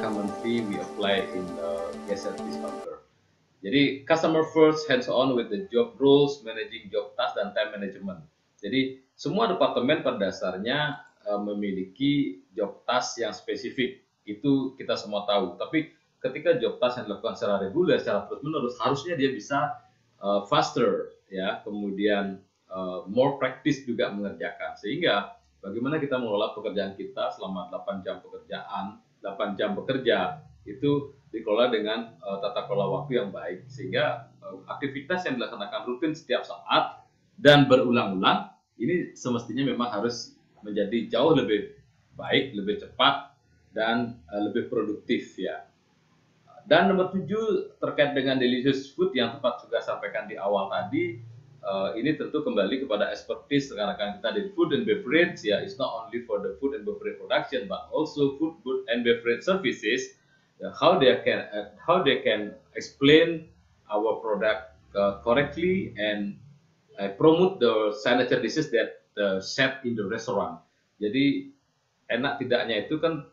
commonly we apply in the guest service counter. Jadi customer first, hands on with the job roles, managing job task dan time management. Jadi semua departemen pada dasarnya memiliki job task yang spesifik. Itu kita semua tahu. Tapi ketika job task yang dilakukan secara reguler, secara terus menerus, harusnya dia bisa faster, ya. Kemudian more practice juga mengerjakan. Sehingga bagaimana kita mengelola pekerjaan kita selama 8 jam pekerjaan, 8 jam bekerja itu dikelola dengan tata kelola waktu yang baik, sehingga aktivitas yang dilaksanakan rutin setiap saat dan berulang-ulang ini semestinya memang harus menjadi jauh lebih baik, lebih cepat dan lebih produktif, ya. Dan nomor 7 terkait dengan delicious food yang tepat juga sampaikan di awal tadi, ini tentu kembali kepada expertise rekan-rekan kita di food and beverage, ya. It's not only for the food and beverage production but also food and beverage services. How they can explain our product correctly and promote the signature dishes that set in the restaurant. Jadi enak tidaknya itu kan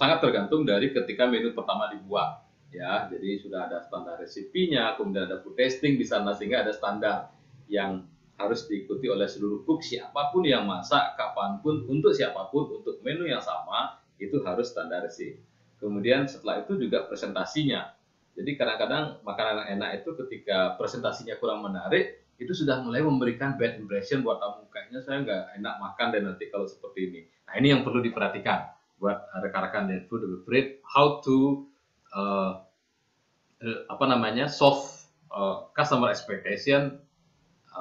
sangat tergantung dari ketika menu pertama dibuat, ya. Jadi sudah ada standar resepinya, kemudian ada food tasting di sana, sehingga ada standar yang harus diikuti oleh seluruh cook, siapapun yang masak, kapanpun, untuk siapapun, untuk menu yang sama, itu harus standarisasi. Kemudian setelah itu juga presentasinya. Jadi kadang-kadang makanan yang enak itu ketika presentasinya kurang menarik, itu sudah mulai memberikan bad impression buat tamu. Kayaknya saya nggak enak makan dan nanti kalau seperti ini. Nah, ini yang perlu diperhatikan buat rekan-rekan dari food and beverage, how to solve customer expectation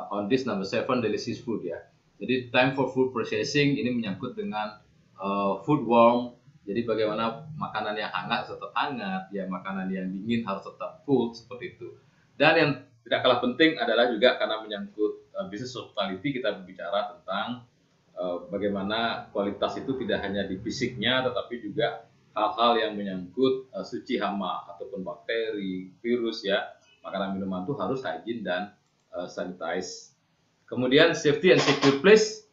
on this number 7 delicious food, ya. Jadi time for food processing ini menyangkut dengan food warm. Jadi bagaimana makanan yang hangat harus tetap hangat, ya, makanan yang dingin harus tetap cool, seperti itu. Dan yang tidak kalah penting adalah juga karena menyangkut business hospitality, kita berbicara tentang bagaimana kualitas itu tidak hanya di fisiknya, tetapi juga hal-hal yang menyangkut suci hama ataupun bakteri, virus, ya. Makanan minuman itu harus hygiene dan sanitize. Kemudian safety and secure place,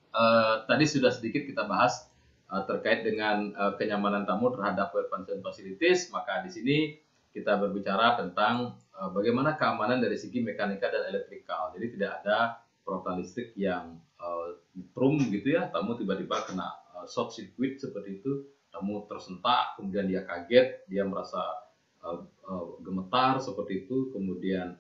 tadi sudah sedikit kita bahas terkait dengan kenyamanan tamu terhadap well-functioning facilities. Maka di sini kita berbicara tentang bagaimana keamanan dari segi mekanika dan elektrikal. Jadi tidak ada perawatan listrik yang trum gitu, ya, tamu tiba-tiba kena short circuit seperti itu, tamu tersentak, kemudian dia kaget, dia merasa gemetar seperti itu, kemudian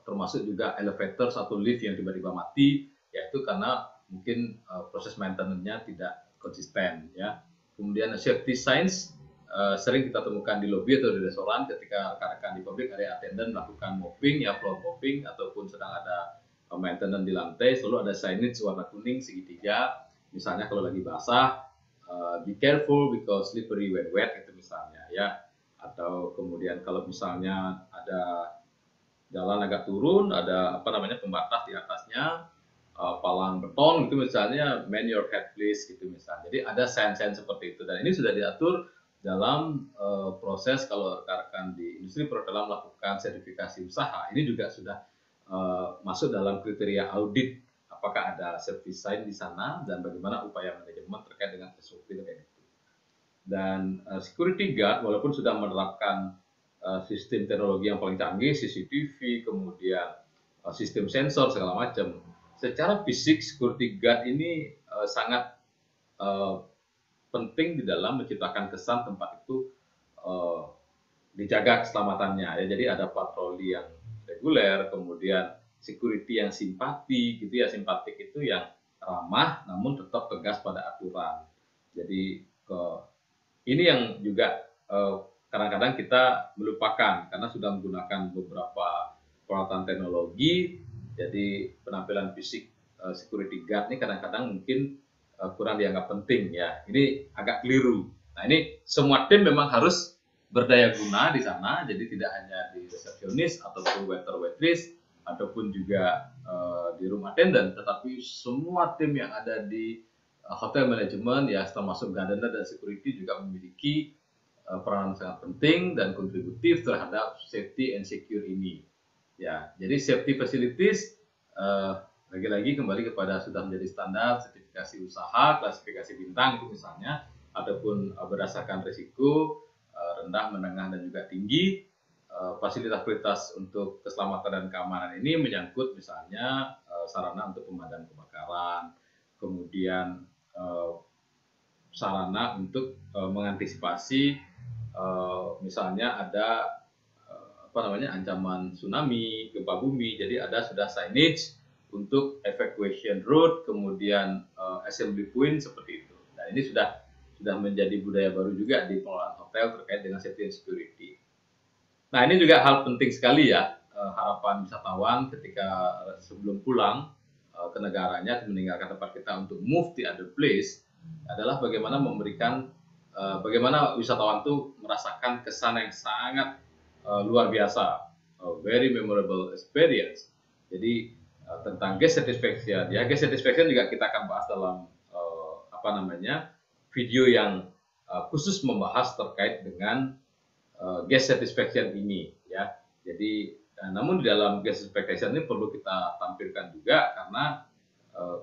termasuk juga elevator satu lift yang tiba-tiba mati, yaitu karena mungkin proses maintenance-nya tidak konsisten, ya. Kemudian safety signs sering kita temukan di lobi atau di restoran ketika rekan-rekan di public area attendant melakukan mopping, ya, floor mopping, ataupun sedang ada maintenance di lantai, selalu ada signage warna kuning segitiga, misalnya kalau lagi basah, be careful because slippery when wet, itu misalnya, ya. Atau kemudian kalau misalnya ada jalan agak turun, ada pembatas di atasnya, palang beton gitu misalnya, man your head please gitu misalnya. Jadi ada sign-sign seperti itu, dan ini sudah diatur dalam proses kalau rekan-rekan di industri perhotelan melakukan sertifikasi usaha. Ini juga sudah masuk dalam kriteria audit, apakah ada safety sign di sana dan bagaimana upaya manajemen terkait dengan SOP kayak gitu. Dan security guard walaupun sudah menerapkan sistem teknologi yang paling canggih, CCTV, kemudian sistem sensor segala macam, secara fisik security guard ini sangat penting di dalam menciptakan kesan tempat itu dijaga keselamatannya, ya. Jadi ada patroli yang reguler, kemudian security yang simpati gitu, ya. Simpatik itu yang ramah namun tetap tegas pada aturan. Jadi ini yang juga kadang-kadang kita melupakan karena sudah menggunakan beberapa peralatan teknologi. Jadi penampilan fisik security guard ini kadang-kadang mungkin kurang dianggap penting, ya. Ini agak keliru. Nah, ini semua tim memang harus berdaya guna di sana. Jadi tidak hanya di resepsionis ataupun waiter waitress ataupun juga di room attendant, tetapi semua tim yang ada di hotel manajemen, ya, termasuk gardener dan security juga memiliki peranan sangat penting dan kontributif terhadap safety and secure ini, ya. Jadi safety facilities lagi-lagi kembali kepada sudah menjadi standar sertifikasi usaha, klasifikasi bintang itu misalnya, ataupun berdasarkan risiko rendah, menengah, dan juga tinggi. Fasilitas-fasilitas untuk keselamatan dan keamanan ini menyangkut misalnya sarana untuk pemadam kebakaran, kemudian sarana untuk mengantisipasi misalnya ada ancaman tsunami, gempa bumi, jadi ada sudah signage untuk evacuation route, kemudian assembly point seperti itu. Nah, ini sudah menjadi budaya baru juga di pengelolaan hotel terkait dengan safety and security. Nah, ini juga hal penting sekali ya, harapan wisatawan ketika sebelum pulang ke negaranya, meninggalkan tempat kita untuk move to other place, adalah bagaimana memberikan, bagaimana wisatawan itu merasakan kesan yang sangat luar biasa, very memorable experience. Jadi tentang guest satisfaction, ya guest satisfaction juga kita akan bahas dalam video yang khusus membahas terkait dengan guest satisfaction ini, ya. Jadi namun di dalam guest satisfaction ini perlu kita tampilkan juga, karena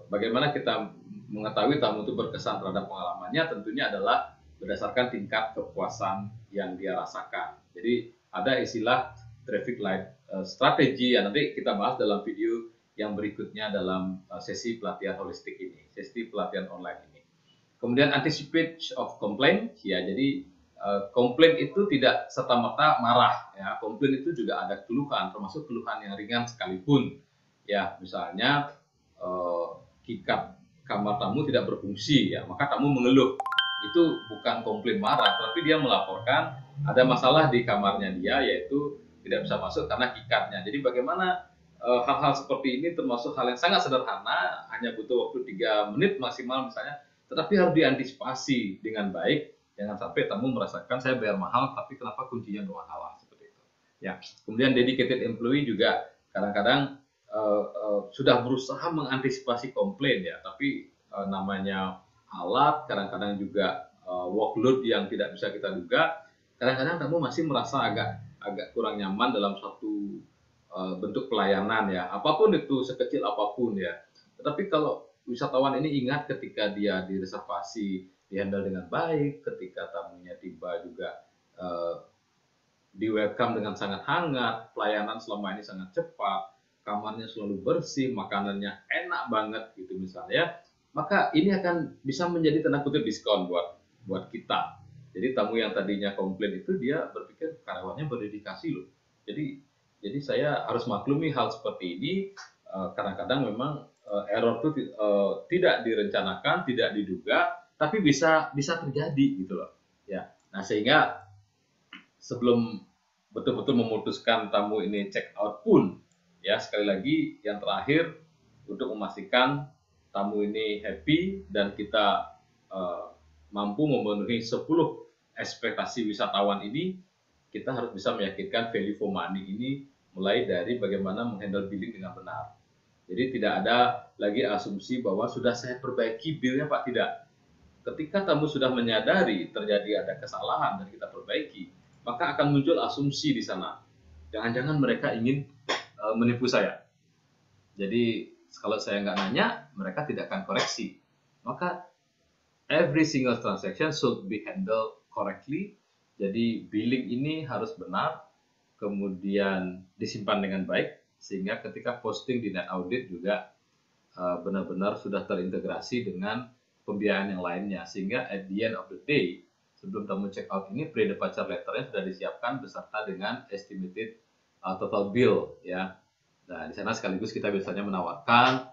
bagaimana kita mengetahui tamu itu berkesan terhadap pengalamannya tentunya adalah berdasarkan tingkat kepuasan yang dia rasakan. Jadi ada istilah traffic light strategi yang nanti kita bahas dalam video yang berikutnya dalam sesi pelatihan holistik ini, sesi pelatihan online ini. Kemudian anticipate of complaint, ya. Jadi komplain itu tidak serta-merta marah, ya. Komplain itu juga ada keluhan, termasuk keluhan yang ringan sekalipun, ya. Misalnya kikat kamar tamu tidak berfungsi, ya, maka tamu mengeluh. Itu bukan komplain marah, tapi dia melaporkan ada masalah di kamarnya dia, yaitu tidak bisa masuk karena kikatnya. Jadi bagaimana hal-hal seperti ini termasuk hal yang sangat sederhana, hanya butuh waktu 3 menit maksimal misalnya, tetapi harus diantisipasi dengan baik. Jangan sampai tamu merasakan saya bayar mahal tapi kenapa kuncinya bermasalah, seperti itu. Ya. Kemudian dedicated employee juga kadang-kadang sudah berusaha mengantisipasi komplain, ya, tapi namanya alat, kadang-kadang juga workload yang tidak bisa kita duga, kadang-kadang tamu masih merasa agak kurang nyaman dalam suatu bentuk pelayanan, ya, apapun itu, sekecil apapun, ya. Tetapi kalau wisatawan ini ingat ketika dia direservasi, dihandle dengan baik, ketika tamunya tiba juga di welcome dengan sangat hangat, pelayanan selama ini sangat cepat, kamarnya selalu bersih, makanannya enak banget gitu misalnya, maka ini akan bisa menjadi tanda kutip diskon buat kita. Jadi tamu yang tadinya komplain itu dia berpikir karyawannya berdedikasi loh. Jadi saya harus maklumi hal seperti ini. Kadang-kadang memang error itu tidak direncanakan, tidak diduga, tapi bisa terjadi gitu loh. Ya. Nah, sehingga sebelum betul-betul memutuskan tamu ini check out pun, ya, sekali lagi yang terakhir untuk memastikan tamu ini happy dan kita mampu memenuhi 10 ekspektasi wisatawan ini, kita harus bisa meyakinkan value for money ini mulai dari bagaimana menghandle billing dengan benar. Jadi tidak ada lagi asumsi bahwa sudah saya perbaiki billnya Pak, tidak. Ketika tamu sudah menyadari terjadi ada kesalahan dan kita perbaiki, maka akan muncul asumsi di sana. Jangan-jangan mereka ingin menipu saya. Jadi kalau saya nggak nanya, mereka tidak akan koreksi. Maka every single transaction should be handled correctly. Jadi billing ini harus benar, kemudian disimpan dengan baik, sehingga ketika posting di net audit juga benar-benar sudah terintegrasi dengan pembiayaan yang lainnya, sehingga at the end of the day, sebelum tamu check out ini, pre-departure letternya sudah disiapkan beserta dengan estimated total bill, ya. Nah, di sana sekaligus kita biasanya menawarkan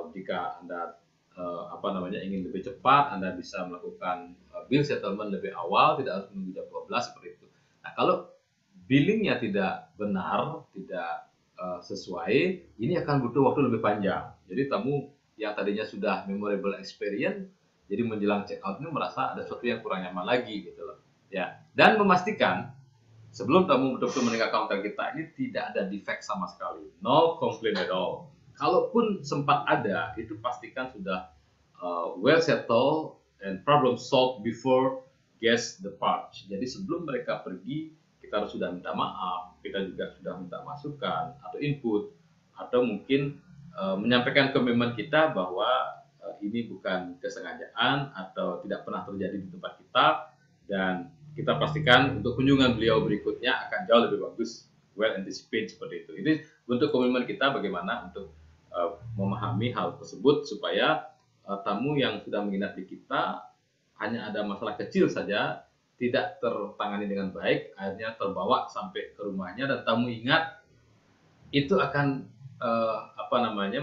jika Anda ingin lebih cepat, Anda bisa melakukan bill settlement lebih awal, tidak harus menunggu jam 12 seperti itu. Nah, kalau billingnya tidak benar, tidak sesuai, ini akan butuh waktu lebih panjang. Jadi tamu yang tadinya sudah memorable experience, jadi menjelang check out ini merasa ada sesuatu yang kurang nyaman lagi gitu loh. Ya, dan memastikan sebelum tamu betul-betul meninggalkan hotel kita ini tidak ada defect sama sekali, no complaint at all. Kalaupun sempat ada, itu pastikan sudah well settled and problem solved before guest depart. Jadi sebelum mereka pergi, kita harus sudah minta maaf, kita juga sudah minta masukan atau input, atau mungkin menyampaikan komitmen kita bahwa ini bukan kesengajaan atau tidak pernah terjadi di tempat kita, dan kita pastikan untuk kunjungan beliau berikutnya akan jauh lebih bagus, well anticipated seperti itu. Ini bentuk komitmen kita bagaimana untuk memahami hal tersebut supaya tamu yang sudah menginap di kita hanya ada masalah kecil saja tidak tertangani dengan baik, akhirnya terbawa sampai ke rumahnya dan tamu ingat, itu akan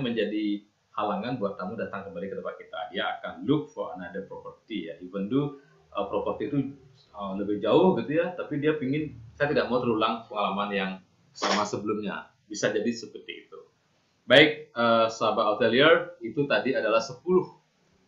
menjadi halangan buat tamu datang kembali ke tempat kita. Dia akan look for another property ya, even though properti itu lebih jauh gitu ya, tapi dia pingin, saya tidak mau terulang pengalaman yang sama sebelumnya. Bisa jadi seperti itu. Baik, sahabat hotelier, itu tadi adalah 10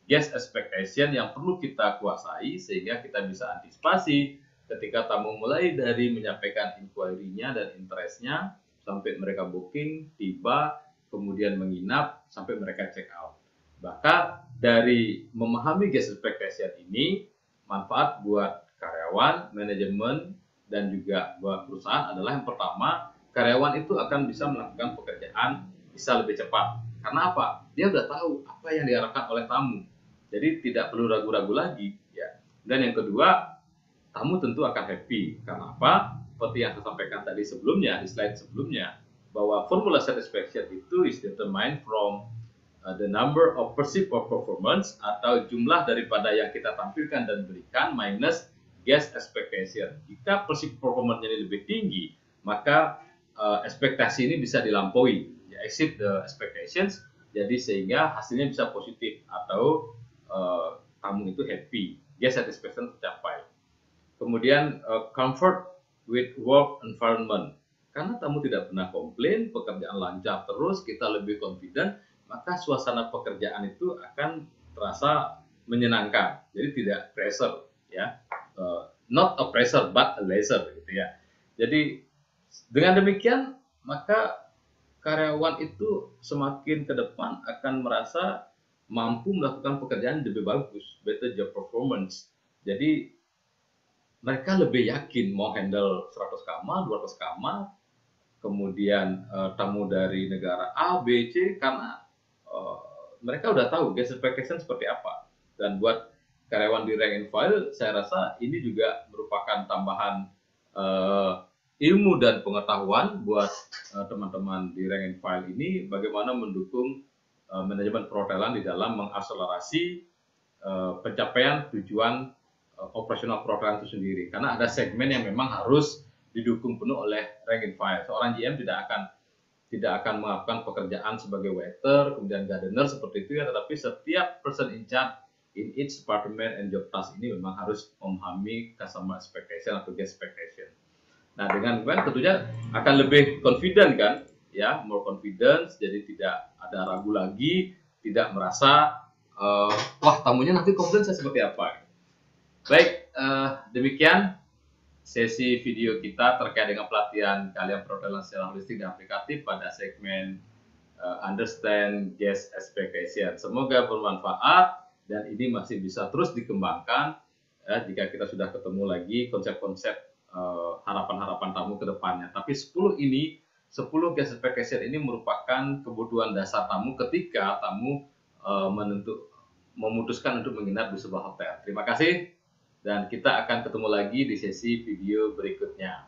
guest expectation yang perlu kita kuasai sehingga kita bisa antisipasi ketika tamu mulai dari menyampaikan inquiry-nya dan interest-nya sampai mereka booking, tiba, kemudian menginap, sampai mereka check out. Maka dari memahami guest expectation ini, manfaat buat karyawan, manajemen, dan juga buat perusahaan adalah yang pertama, karyawan itu akan bisa melakukan pekerjaan bisa lebih cepat. Karena apa? Dia udah tahu apa yang diharapkan oleh tamu. Jadi tidak perlu ragu-ragu lagi. Ya. Dan yang kedua, tamu tentu akan happy. Karena apa? Seperti yang saya sampaikan tadi sebelumnya, di slide sebelumnya, bahwa formula satisfaction itu is determined from the number of perceived performance atau jumlah daripada yang kita tampilkan dan berikan minus guest expectation. Jika perceived performance ini lebih tinggi, maka ekspektasi ini bisa dilampaui, ya, exceed the expectations, jadi sehingga hasilnya bisa positif atau tamu itu happy, guest satisfaction tercapai. Kemudian comfort with work environment. Karena tamu tidak pernah komplain, pekerjaan lancar terus, kita lebih confident, maka suasana pekerjaan itu akan terasa menyenangkan. Jadi tidak pressure, ya. Not a pressure but a leisure, gitu ya. Jadi dengan demikian maka karyawan itu semakin ke depan akan merasa mampu melakukan pekerjaan lebih bagus, better job performance. Jadi mereka lebih yakin mau handle 100 kamar, 200 kamar, kemudian tamu dari negara A, B, C, karena mereka udah tahu guest expectation seperti apa. Dan buat karyawan di rank and file, saya rasa ini juga merupakan tambahan ilmu dan pengetahuan buat teman-teman di rank and file ini, bagaimana mendukung manajemen perhotelan di dalam mengakselerasi pencapaian tujuan operasional program itu sendiri, karena ada segmen yang memang harus didukung penuh oleh rank and file. Seorang GM tidak akan melakukan pekerjaan sebagai waiter, kemudian gardener seperti itu ya, tetapi setiap person in charge in each department and job task ini memang harus memahami customer expectation atau guest expectation. Nah, dengan tentunya akan lebih confident kan, ya, more confidence, jadi tidak ada ragu lagi, tidak merasa wah tamunya nanti komplain saya seperti apa. Baik, demikian sesi video kita terkait dengan pelatihan kalian perhotelan secara holistik dan aplikatif pada segmen Understand Guest Expectation. Semoga bermanfaat dan ini masih bisa terus dikembangkan jika kita sudah ketemu lagi konsep-konsep harapan-harapan tamu ke depannya. Tapi 10 guest expectation ini merupakan kebutuhan dasar tamu ketika tamu memutuskan untuk menginap di sebuah hotel. Terima kasih. Dan kita akan ketemu lagi di sesi video berikutnya.